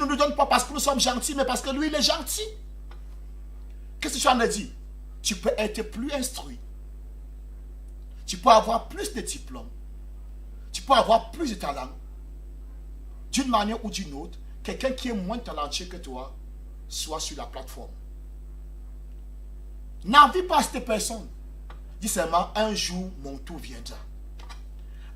ne nous donne pas parce que nous sommes gentils, mais parce que lui, il est gentil. Qu'est-ce que tu en as dit? Tu peux être plus instruit. Tu peux avoir plus de diplômes. Tu peux avoir plus de talent. D'une manière ou d'une autre, quelqu'un qui est moins talentueux que toi soit sur la plateforme. N'envie pas cette personne. Dis seulement, un jour, mon tour viendra.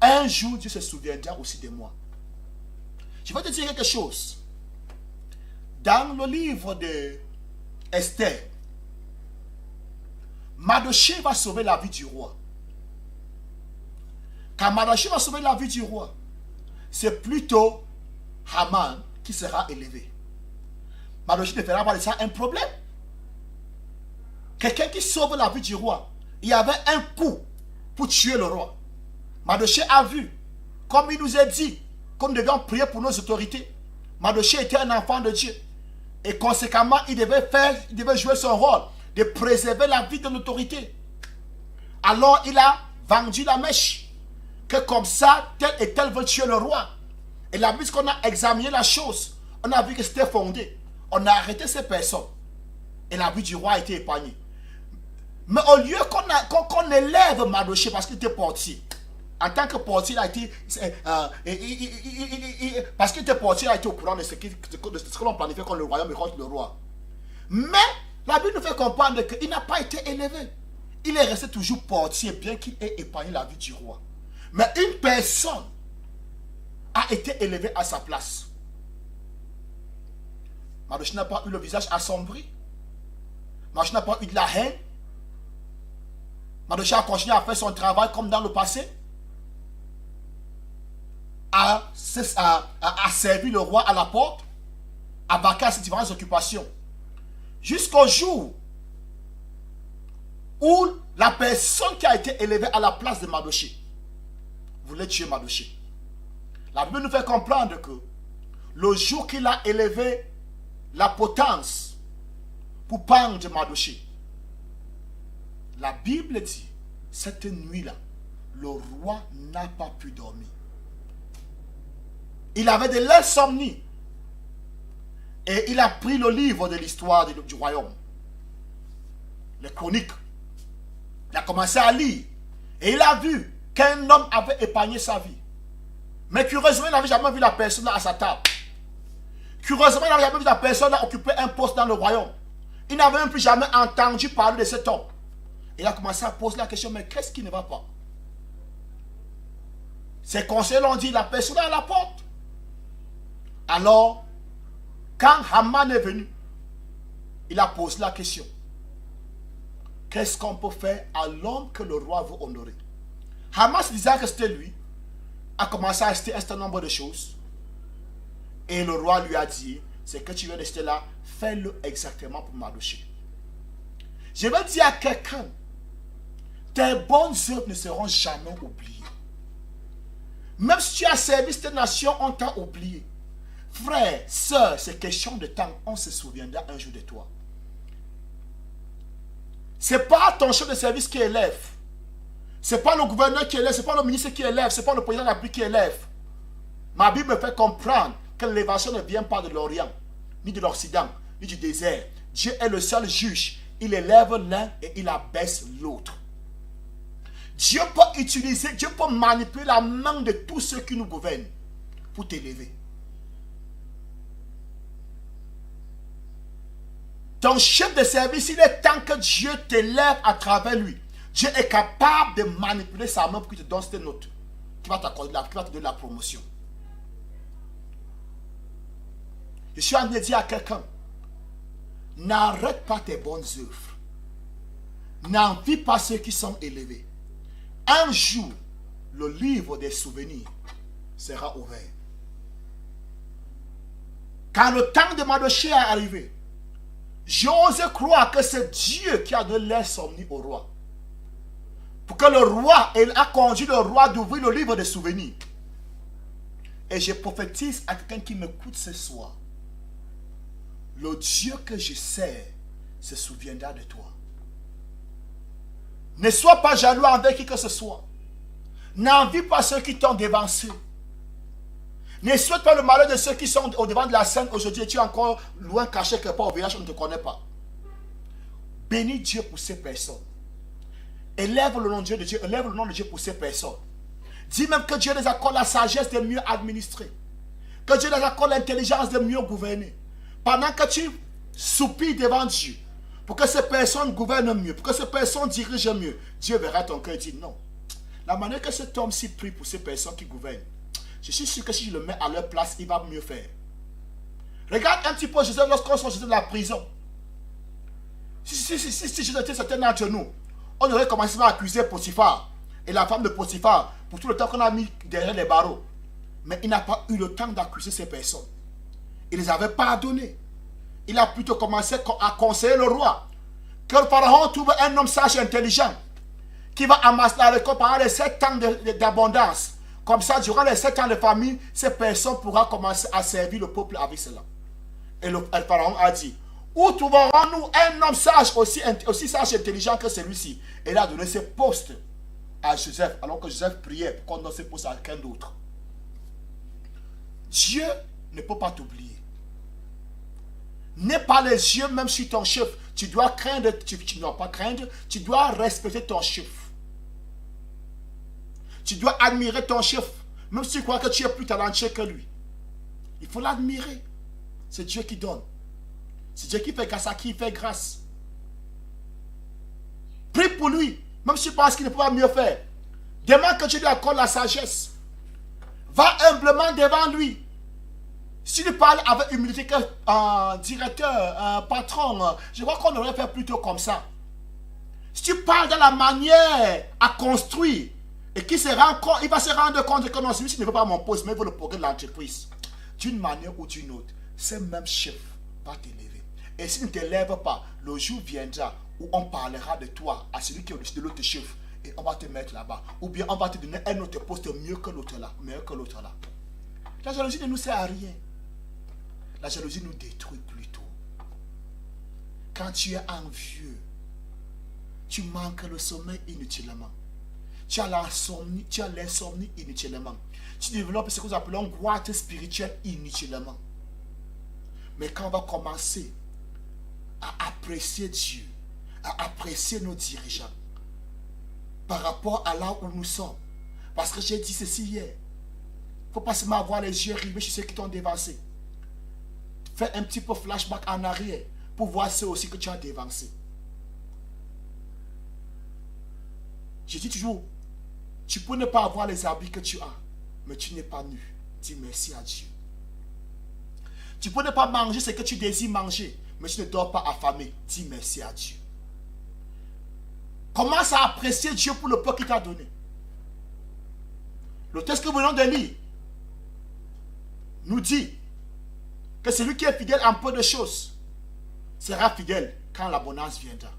Un jour, Dieu se souviendra aussi de moi. Je vais te dire quelque chose. Dans le livre de Esther, Mardochée va sauver la vie du roi. Quand Mardochée va sauver la vie du roi, c'est plutôt Haman qui sera élevé. Mardochée ne fera pas de ça un problème. Quelqu'un qui sauve la vie du roi, il y avait un coup pour tuer le roi. Mardochée a vu, comme il nous a dit, qu'on devait prier pour nos autorités. Mardochée était un enfant de Dieu. Et conséquemment, il devait jouer son rôle de préserver la vie de l'autorité. Alors, il a vendu la mèche. Que comme ça, tel et tel veut tuer le roi. Et là, puisqu'on a examiné la chose, on a vu que c'était fondé. On a arrêté ces personnes. Et la vie du roi a été épargnée. Mais au lieu qu'on élève Mardochée parce qu'il était portier, en tant que portier, il a été, parce qu'il était portier, il a été au courant de ce que l'on planifiait contre le royaume et contre le roi. Mais la Bible nous fait comprendre qu'il n'a pas été élevé. Il est resté toujours portier, bien qu'il ait épargné la vie du roi. Mais une personne a été élevée à sa place. Mardochée n'a pas eu le visage assombri. Mardochée n'a pas eu de la haine. Mardochée a continué à faire son travail comme dans le passé. A servi le roi à la porte, a vaqué à ses différentes occupations. Jusqu'au jour où la personne qui a été élevée à la place de Mardochée voulait tuer Mardochée. La Bible nous fait comprendre que le jour qu'il a élevé la potence pour pendre Mardochée, la Bible dit, cette nuit-là, le roi n'a pas pu dormir. Il avait de l'insomnie. Et il a pris le livre de l'histoire du royaume. Les chroniques. Il a commencé à lire. Et il a vu qu'un homme avait épargné sa vie. Mais curieusement, il n'avait jamais vu la personne à sa table. Curieusement, il n'avait jamais vu la personne occuper un poste dans le royaume. Il n'avait même plus jamais entendu parler de cet homme. Il a commencé à poser la question, mais qu'est-ce qui ne va pas? Ses conseillers l'ont dit, la personne est à la porte. Alors, quand Haman est venu, il a posé la question. Qu'est-ce qu'on peut faire à l'homme que le roi veut honorer? Haman se disait que c'était lui, a commencé à acheter un certain nombre de choses. Et le roi lui a dit, c'est que tu viens d'acheter là, fais-le exactement pour Mardochée. Je vais dire à quelqu'un, tes bonnes œuvres ne seront jamais oubliées. Même si tu as servi cette nation, on t'a oublié. Frère, sœur, c'est question de temps. On se souviendra un jour de toi. Ce n'est pas ton chef de service qui élève. Ce n'est pas le gouverneur qui élève. Ce n'est pas le ministre qui élève. Ce n'est pas le président de la République qui élève. Ma Bible me fait comprendre que l'élévation ne vient pas de l'Orient, ni de l'Occident, ni du désert. Dieu est le seul juge. Il élève l'un et il abaisse l'autre. Dieu peut utiliser, Dieu peut manipuler la main de tous ceux qui nous gouvernent pour t'élever. Ton chef de service, il est temps que Dieu t'élève à travers lui. Dieu est capable de manipuler sa main pour qu'il te donne cette note qui va t'accorder, qui va te donner la promotion. Je suis en train de dire à quelqu'un, n'arrête pas tes bonnes œuvres. N'envie pas ceux qui sont élevés. Un jour, le livre des souvenirs sera ouvert. Quand le temps de Mardochée est arrivé, j'ose croire que c'est Dieu qui a donné l'insomnie au roi. Pour que le roi, il a conduit le roi d'ouvrir le livre des souvenirs. Et je prophétise à quelqu'un qui m'écoute ce soir. Le Dieu que je sers se souviendra de toi. Ne sois pas jaloux avec qui que ce soit. N'envie pas ceux qui t'ont dévancé. Ne souhaite pas le malheur de ceux qui sont au devant de la scène aujourd'hui et tu es encore loin, caché quelque part au village, on ne te connaît pas. Bénis Dieu pour ces personnes. Élève le nom de Dieu, élève le nom de Dieu pour ces personnes. Dis même que Dieu les accorde la sagesse de mieux administrer. Que Dieu les accorde l'intelligence de mieux gouverner. Pendant que tu soupires devant Dieu, pour que ces personnes gouvernent mieux, pour que ces personnes dirigent mieux, Dieu verra ton cœur et dit non. La manière que cet homme-ci prie pour ces personnes qui gouvernent, je suis sûr que si je le mets à leur place, il va mieux faire. Regarde un petit peu Joseph lorsqu'on sortit de la prison. Si Joseph était certains d'entre nous, on aurait commencé à accuser Potiphar et la femme de Potiphar pour tout le temps qu'on a mis derrière les barreaux. Mais il n'a pas eu le temps d'accuser ces personnes. Il les avait pardonnées. Il a plutôt commencé à conseiller le roi que le pharaon trouve un homme sage et intelligent qui va amasser la récolte pendant les 7 ans d'abondance. Comme ça, durant les 7 ans de famine, ces personnes pourront commencer à servir le peuple avec cela. Et le pharaon a dit, où trouverons-nous un homme sage aussi sage et intelligent que celui-ci? Et il a donné ses postes à Joseph, alors que Joseph priait pour qu'on donne ses postes à quelqu'un d'autre. Dieu ne peut pas t'oublier. N'aie pas les yeux même sur ton chef. Tu dois craindre, tu ne dois pas craindre, tu dois respecter ton chef. Tu dois admirer ton chef, même si tu crois que tu es plus talentueux que lui. Il faut l'admirer. C'est Dieu qui donne. C'est Dieu qui fait grâce à qui il fait grâce. Prie pour lui, même si tu penses qu'il ne peut pas mieux faire. Demande que Dieu lui accorde la sagesse. Va humblement devant lui. Si tu parles avec humilité qu'un directeur, un patron, je crois qu'on aurait fait plutôt comme ça. Si tu parles de la manière à construire, et qu'il se rend compte, il va se rendre compte que non, celui-ci ne veut pas mon poste, mais il veut le progrès de l'entreprise. D'une manière ou d'une autre, ce même chef va t'élever. Et s'il ne t'élève pas, le jour viendra où on parlera de toi à celui qui est au-dessus de l'autre chef. Et on va te mettre là-bas. Ou bien on va te donner un autre poste mieux que l'autre là. Meilleur que l'autre là. La jalousie ne nous sert à rien. La jalousie nous détruit plutôt. Quand tu es envieux, tu manques le sommeil inutilement. Tu as l'insomnie inutilement. Tu développes ce que nous appelons goitre spirituelle inutilement. Mais quand on va commencer à apprécier Dieu, à apprécier nos dirigeants, par rapport à là où nous sommes. Parce que j'ai dit ceci hier. Il ne faut pas seulement avoir les yeux rivés sur ceux qui t'ont dévancé. Fais un petit peu flashback en arrière pour voir ceux aussi que tu as dévancé. Je dis toujours, tu peux ne pas avoir les habits que tu as, mais tu n'es pas nu. Dis merci à Dieu. Tu peux ne pas manger ce que tu désires manger, mais tu ne dors pas affamé. Dis merci à Dieu. Commence à apprécier Dieu pour le peu qu'il t'a donné. Le texte que nous venons de lire nous dit que celui qui est fidèle en peu de choses sera fidèle quand l'abondance viendra.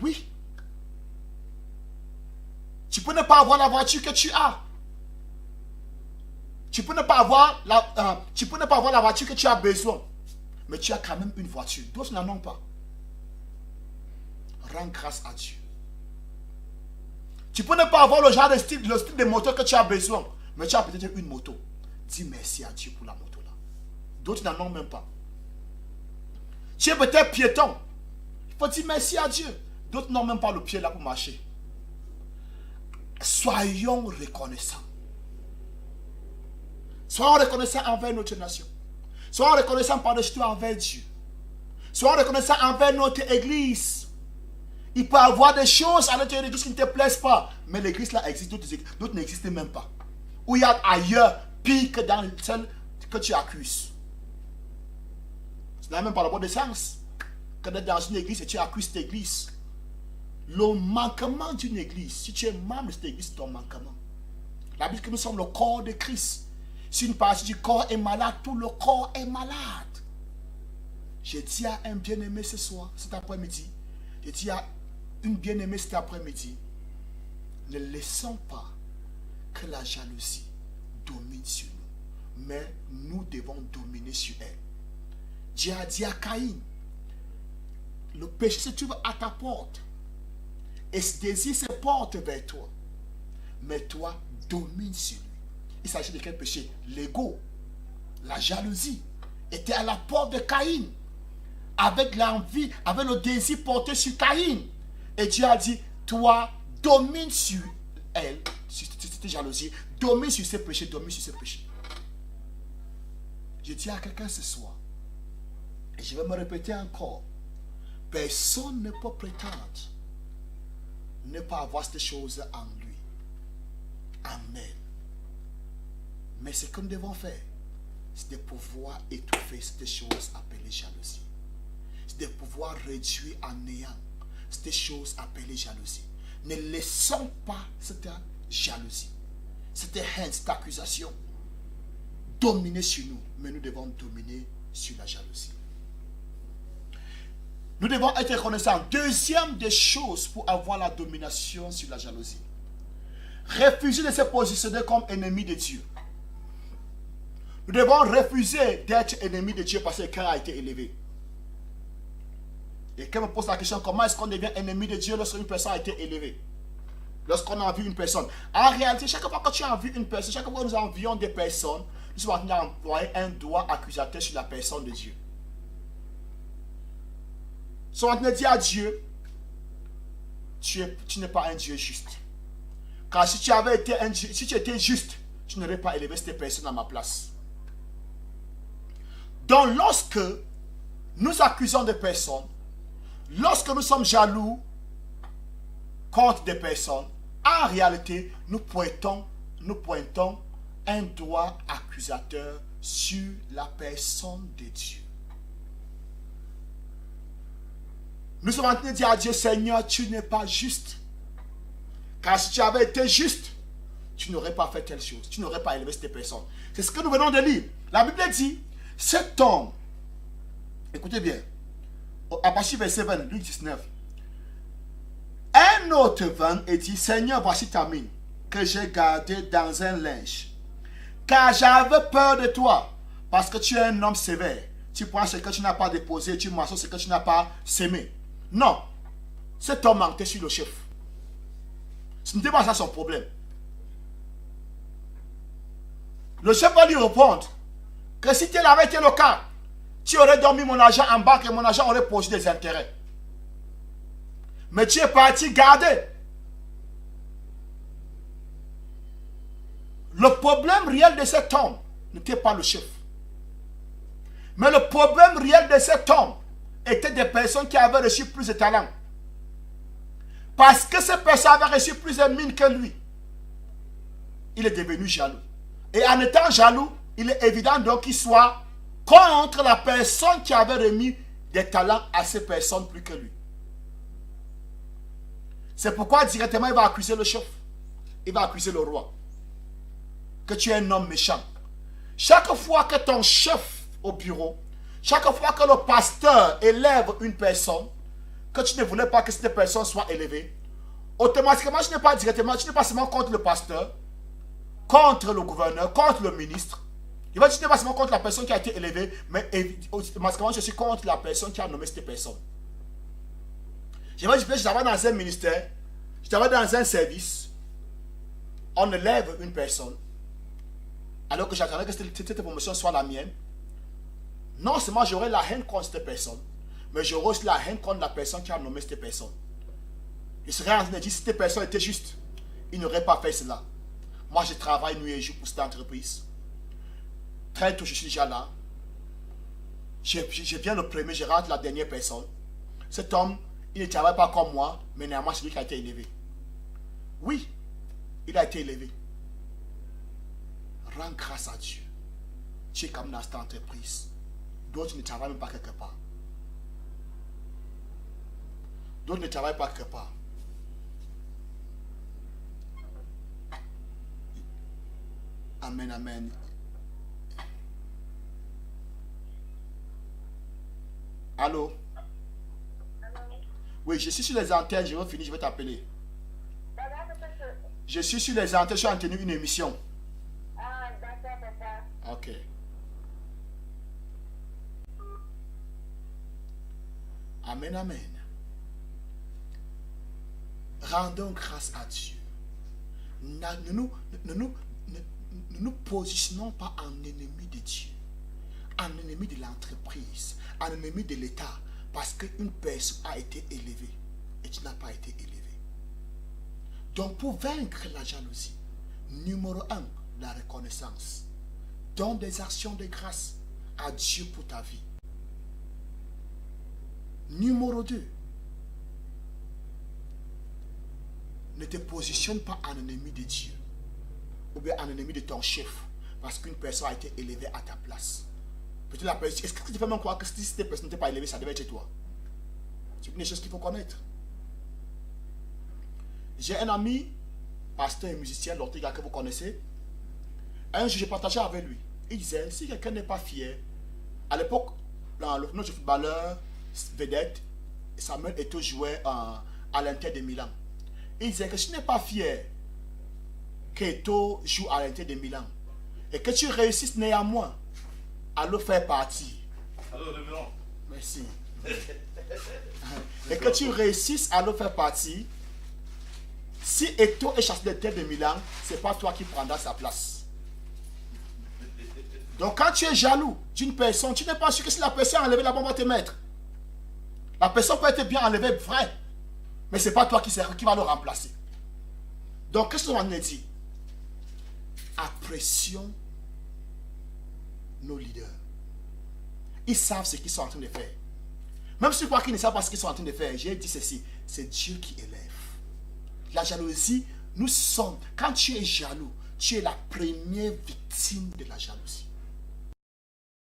Oui. Tu peux ne pas avoir la voiture que tu as. Tu peux ne pas avoir la voiture que tu as besoin. Mais tu as quand même une voiture. D'autres n'en ont pas. Rends grâce à Dieu. Tu peux ne pas avoir le genre de style de moto que tu as besoin. Mais tu as peut-être une moto. Dis merci à Dieu pour la moto là. D'autres n'en ont même pas. Tu es peut-être piéton. Il faut dire merci à Dieu. D'autres n'ont même pas le pied là pour marcher. Soyons reconnaissants. Soyons reconnaissants envers notre nation. Soyons reconnaissants par-dessus tout envers Dieu. Soyons reconnaissants envers notre église. Il peut y avoir des choses à l'intérieur de l'église qui ne te plaisent pas. Mais l'église là existe, d'autres n'existent même pas. Ou il y a ailleurs, pire que dans celle que tu accuses. Ce n'est même pas le bon sens que d'être dans une église et tu accuses cette église. Le manquement d'une église, si tu es membre de cette église, c'est ton manquement. La Bible dit que nous sommes le corps de Christ. Si une partie du corps est malade, tout le corps est malade. Je dis à un bien-aimé ce soir, cet après-midi, je dis à une bien-aimée cet après-midi, ne laissons pas que la jalousie domine sur nous, mais nous devons dominer sur elle. Dieu a dit à Caïn, le péché se trouve à ta porte, et ce désir se porte vers toi, mais toi domine sur lui. Il s'agit de quel péché? L'ego, la jalousie était à la porte de Caïn, avec l'envie, avec le désir porté sur Caïn. Et Dieu a dit, toi, domine sur elle, sur cette jalousie, domine sur ses péchés, domine sur ses péchés. Je dis à quelqu'un ce soir, et je vais me répéter encore, personne ne peut prétendre ne pas avoir ces choses en lui. Amen. Mais ce que nous devons faire, c'est de pouvoir étouffer ces choses appelées jalousie. C'est de pouvoir réduire en néant ces choses appelées jalousie. Ne laissons pas cette jalousie, cette haine, cette accusation dominer sur nous, mais nous devons dominer sur la jalousie. Nous devons être reconnaissants. Deuxième des choses pour avoir la domination sur la jalousie. Refuser de se positionner comme ennemi de Dieu. Nous devons refuser d'être ennemi de Dieu parce que le cœur a été élevé. Et quand on me pose la question, comment est-ce qu'on devient ennemi de Dieu lorsqu'une personne a été élevée? Lorsqu'on a vu une personne. En réalité, chaque fois que tu as vu une personne, chaque fois que nous envions des personnes, nous sommes en train d'employer un doigt accusateur sur la personne de Dieu. Nous sommes en train de dire à Dieu, tu n'es pas un Dieu juste. Car si tu avais été un Dieu, si tu étais juste, tu n'aurais pas élevé cette personne à ma place. Donc lorsque nous accusons des personnes, lorsque nous sommes jaloux contre des personnes, en réalité, nous pointons un doigt accusateur sur la personne de Dieu. Nous sommes en train de dire à Dieu, Seigneur, tu n'es pas juste. Car si tu avais été juste, tu n'aurais pas fait telle chose. Tu n'aurais pas élevé cette personne. C'est ce que nous venons de lire. La Bible dit, cet homme, écoutez bien, à partir du verset 20, Luc 19, un autre vint et dit, Seigneur, voici ta mine, que j'ai gardée dans un linge. Car j'avais peur de toi, parce que tu es un homme sévère. Tu prends ce que tu n'as pas déposé, tu moissonnes ce que tu n'as pas sémé. Non, cet homme mentait sur le chef. Ce n'était pas ça son problème. Le chef va lui répondre que si tel avait été le cas, tu aurais dormi mon argent en banque et mon argent aurait posé des intérêts. Mais tu es parti garder. Le problème réel de cet homme n'était pas le chef. Mais le problème réel de cet homme était des personnes qui avaient reçu plus de talent. Parce que ces personnes avaient reçu plus de mines que lui. Il est devenu jaloux. Et en étant jaloux, il est évident donc qu'il soit contre la personne qui avait remis des talents à ces personnes plus que lui. C'est pourquoi directement il va accuser le chef. Il va accuser le roi. Que tu es un homme méchant. Chaque fois que ton chef au bureau, chaque fois que le pasteur élève une personne, que tu ne voulais pas que cette personne soit élevée, automatiquement tu n'es pas directement, tu n'es pas seulement contre le pasteur, contre le gouverneur, contre le ministre. Il va dire, tu n'es pas seulement contre la personne qui a été élevée, mais automatiquement je suis contre la personne qui a nommé cette personne. J'étais dans un ministère, j'étais dans un service, on élève une personne, alors que j'attendais que cette promotion soit la mienne. Non seulement j'aurais la haine contre cette personne, mais j'aurais aussi la haine contre la personne qui a nommé cette personne. Je serais en train de dire, si cette personne était juste, il n'aurait pas fait cela. Moi, je travaille nuit et jour pour cette entreprise. Très tôt, je suis déjà là. Je viens le premier, je rentre la dernière personne. Cet homme, il ne travaille pas comme moi, mais néanmoins, c'est lui qui a été élevé. Oui, il a été élevé. Rends grâce à Dieu. Tu es comme dans cette entreprise. D'autres ne travaillent même pas quelque part. D'autres ne travaillent pas quelque part. Amen, amen. Allô? Oui, je suis sur les antennes, je vais finir, je vais t'appeler. Je suis sur les antennes, je suis en train de tenir une émission. Ah, d'accord, papa. Ok. Amen, amen. Rendons grâce à Dieu. ne nous positionnons pas en ennemi de Dieu, en ennemi de l'entreprise, en ennemi de l'État, parce qu'une personne a été élevée et tu n'as pas été élevé. Donc pour vaincre la jalousie, numéro 1, la reconnaissance. Donne des actions de grâce à Dieu pour ta vie. Numéro 2, ne te positionne pas en ennemi de Dieu ou bien en ennemi de ton chef parce qu'une personne a été élevée à ta place. Peut-être la personne, est-ce que tu fais même croire que si cette personne n'était pas élevée, ça devait être chez toi? C'est une des choses qu'il faut connaître. J'ai un ami, pasteur et musicien, Lortiga, que vous connaissez. Un jour, j'ai partagé avec lui. Il disait, si quelqu'un n'est pas fier, à l'époque, notre footballeur vedette, Samuel Eto'o jouait à l'Inter de Milan. Il disait que si tu n'es pas fier qu'Eto'o joue à l'Inter de Milan et que tu réussisses néanmoins à le faire partir. Alors, revenons. Merci. Et que tu réussisses à le faire partir. Si Eto'o est chassé de l'Inter de Milan, ce n'est pas toi qui prendras sa place. Donc quand tu es jaloux d'une personne, tu n'es pas sûr que si la personne a enlevé la bombe va te mettre. La personne peut être bien enlevée, vrai. Mais ce n'est pas toi qui va le remplacer. Donc qu'est-ce qu'on a dit? Apprécions nos leaders. Ils savent ce qu'ils sont en train de faire. Même si tu crois qu'ils ne savent pas ce qu'ils sont en train de faire, j'ai dit ceci, c'est Dieu qui élève. La jalousie, nous sommes, quand tu es jaloux, tu es la première victime de la jalousie.